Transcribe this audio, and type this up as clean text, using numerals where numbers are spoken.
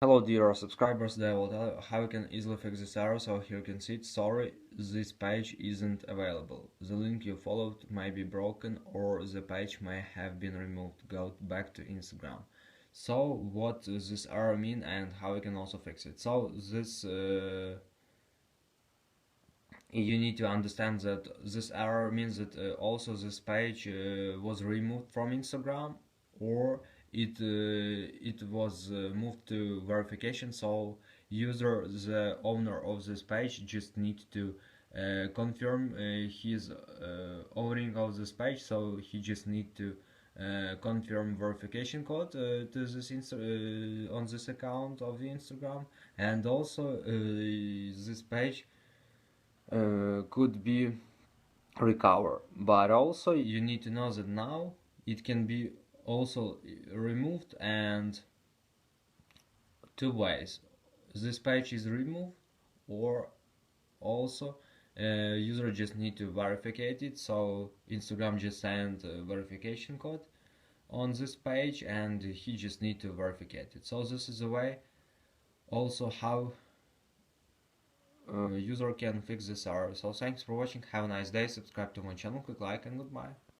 Hello dear subscribers, today I will tell you how you can easily fix this error. So here you can see it. Sorry, this page isn't available. The link you followed may be broken or the page may have been removed. Go back to Instagram. So what does this error mean and how you can also fix it? So this you need to understand that this error means that also this page was removed from Instagram, or it was moved to verification. So user, the owner of this page, just need to confirm his owning of this page. So he just need to confirm verification code to this on this account of the Instagram, and also this page could be recovered. But also you need to know that now it can be also removed, and two ways: this page is removed, or also user just need to verify it. So Instagram just sent a verification code on this page and he just need to verify it. So this is the way also how user can fix this error. So thanks for watching, have a nice day, subscribe to my channel, click like, and goodbye.